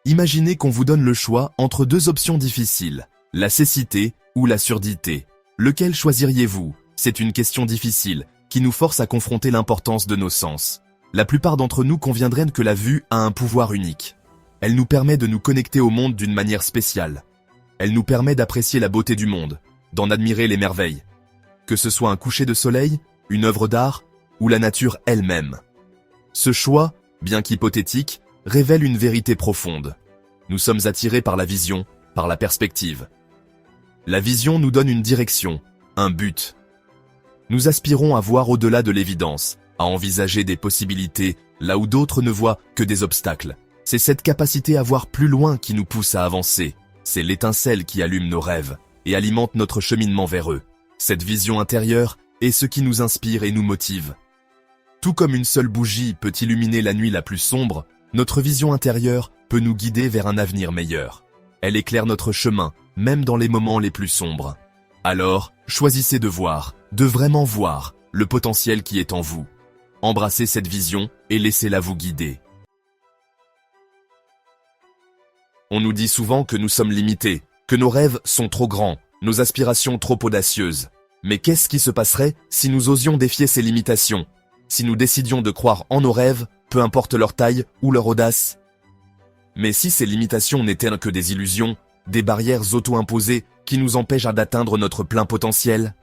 Imaginez qu'on vous donne le choix entre deux options difficiles, la cécité ou la surdité. Lequel choisiriez-vous? C'est une question difficile, qui nous force à confronter l'importance de nos sens. La plupart d'entre nous conviendraient que la vue a un pouvoir unique. Elle nous permet de nous connecter au monde d'une manière spéciale. Elle nous permet d'apprécier la beauté du monde, d'en admirer les merveilles. Que ce soit un coucher de soleil, une œuvre d'art ou la nature elle-même. Ce choix, bien qu'hypothétique, révèle une vérité profonde. Nous sommes attirés par la vision, par la perspective. La vision nous donne une direction, un but. Nous aspirons à voir au-delà de l'évidence, à envisager des possibilités là où d'autres ne voient que des obstacles. C'est cette capacité à voir plus loin qui nous pousse à avancer. C'est l'étincelle qui allume nos rêves et alimente notre cheminement vers eux. Cette vision intérieure est ce qui nous inspire et nous motive. Tout comme une seule bougie peut illuminer la nuit la plus sombre, notre vision intérieure peut nous guider vers un avenir meilleur. Elle éclaire notre chemin, même dans les moments les plus sombres. Alors, choisissez de voir, de vraiment voir, le potentiel qui est en vous. Embrassez cette vision et laissez-la vous guider. On nous dit souvent que nous sommes limités, que nos rêves sont trop grands, nos aspirations trop audacieuses. Mais qu'est-ce qui se passerait si nous osions défier ces limitations? Si nous décidions de croire en nos rêves, peu importe leur taille ou leur audace? Mais si ces limitations n'étaient que des illusions, des barrières auto-imposées qui nous empêchent d'atteindre notre plein potentiel?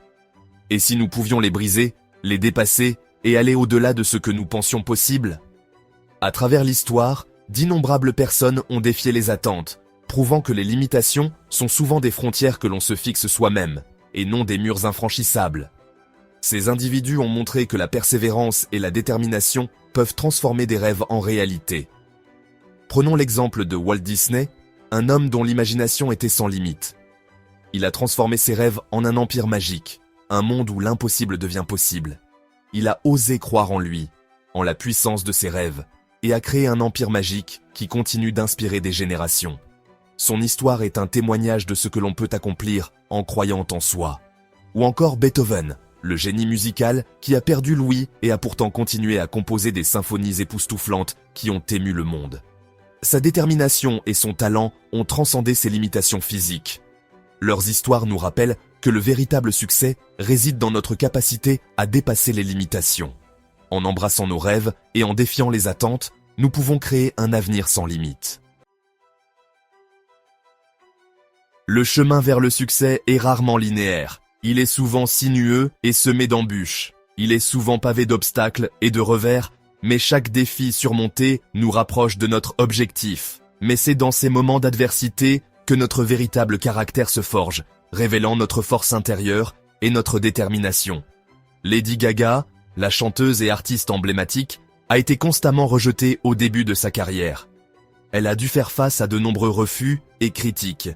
Et si nous pouvions les briser, les dépasser et aller au-delà de ce que nous pensions possible? À travers l'histoire, d'innombrables personnes ont défié les attentes, prouvant que les limitations sont souvent des frontières que l'on se fixe soi-même, et non des murs infranchissables. Ces individus ont montré que la persévérance et la détermination peuvent transformer des rêves en réalité. Prenons l'exemple de Walt Disney, un homme dont l'imagination était sans limite. Il a transformé ses rêves en un empire magique, un monde où l'impossible devient possible. Il a osé croire en lui, en la puissance de ses rêves, et a créé un empire magique qui continue d'inspirer des générations. Son histoire est un témoignage de ce que l'on peut accomplir en croyant en soi. Ou encore Beethoven, le génie musical qui a perdu l'ouïe et a pourtant continué à composer des symphonies époustouflantes qui ont ému le monde. Sa détermination et son talent ont transcendé ses limitations physiques. Leurs histoires nous rappellent que le véritable succès réside dans notre capacité à dépasser les limitations. En embrassant nos rêves et en défiant les attentes, nous pouvons créer un avenir sans limite. Le chemin vers le succès est rarement linéaire. Il est souvent sinueux et semé d'embûches. Il est souvent pavé d'obstacles et de revers, mais chaque défi surmonté nous rapproche de notre objectif. Mais c'est dans ces moments d'adversité que notre véritable caractère se forge, révélant notre force intérieure et notre détermination. Lady Gaga, la chanteuse et artiste emblématique, a été constamment rejetée au début de sa carrière. Elle a dû faire face à de nombreux refus et critiques.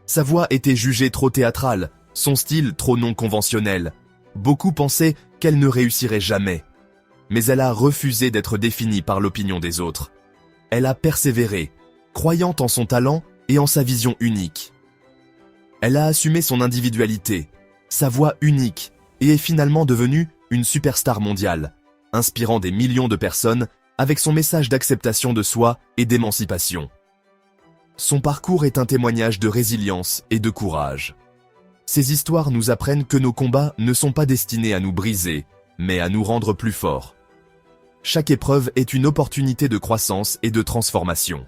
Sa voix était jugée trop théâtrale, son style trop non conventionnel. Beaucoup pensaient qu'elle ne réussirait jamais. Mais elle a refusé d'être définie par l'opinion des autres. Elle a persévéré, croyant en son talent et en sa vision unique. Elle a assumé son individualité, sa voix unique, et est finalement devenue une superstar mondiale, inspirant des millions de personnes avec son message d'acceptation de soi et d'émancipation. Son parcours est un témoignage de résilience et de courage. Ces histoires nous apprennent que nos combats ne sont pas destinés à nous briser, mais à nous rendre plus forts. Chaque épreuve est une opportunité de croissance et de transformation.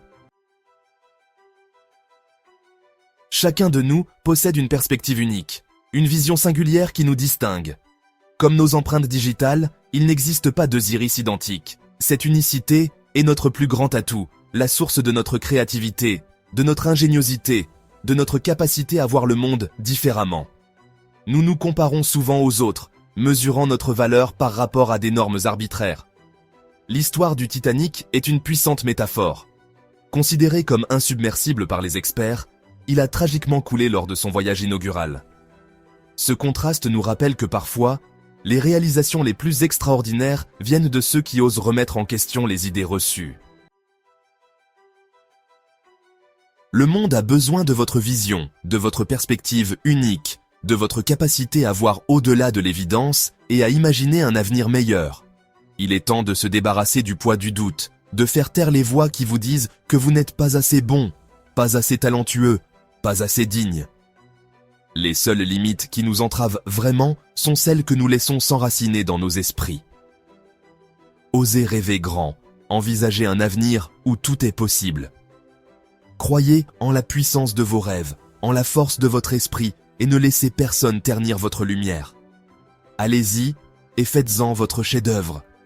Chacun de nous possède une perspective unique, une vision singulière qui nous distingue. Comme nos empreintes digitales, il n'existe pas deux iris identiques. Cette unicité est notre plus grand atout, la source de notre créativité, de notre ingéniosité, de notre capacité à voir le monde différemment. Nous nous comparons souvent aux autres, mesurant notre valeur par rapport à des normes arbitraires. L'histoire du Titanic est une puissante métaphore. Considéré comme insubmersible par les experts, il a tragiquement coulé lors de son voyage inaugural. Ce contraste nous rappelle que parfois, les réalisations les plus extraordinaires viennent de ceux qui osent remettre en question les idées reçues. Le monde a besoin de votre vision, de votre perspective unique, de votre capacité à voir au-delà de l'évidence et à imaginer un avenir meilleur. Il est temps de se débarrasser du poids du doute, de faire taire les voix qui vous disent que vous n'êtes pas assez bon, pas assez talentueux, pas assez digne. Les seules limites qui nous entravent vraiment sont celles que nous laissons s'enraciner dans nos esprits. Osez rêver grand, envisagez un avenir où tout est possible. Croyez en la puissance de vos rêves, en la force de votre esprit et ne laissez personne ternir votre lumière. Allez-y et faites-en votre chef-d'œuvre.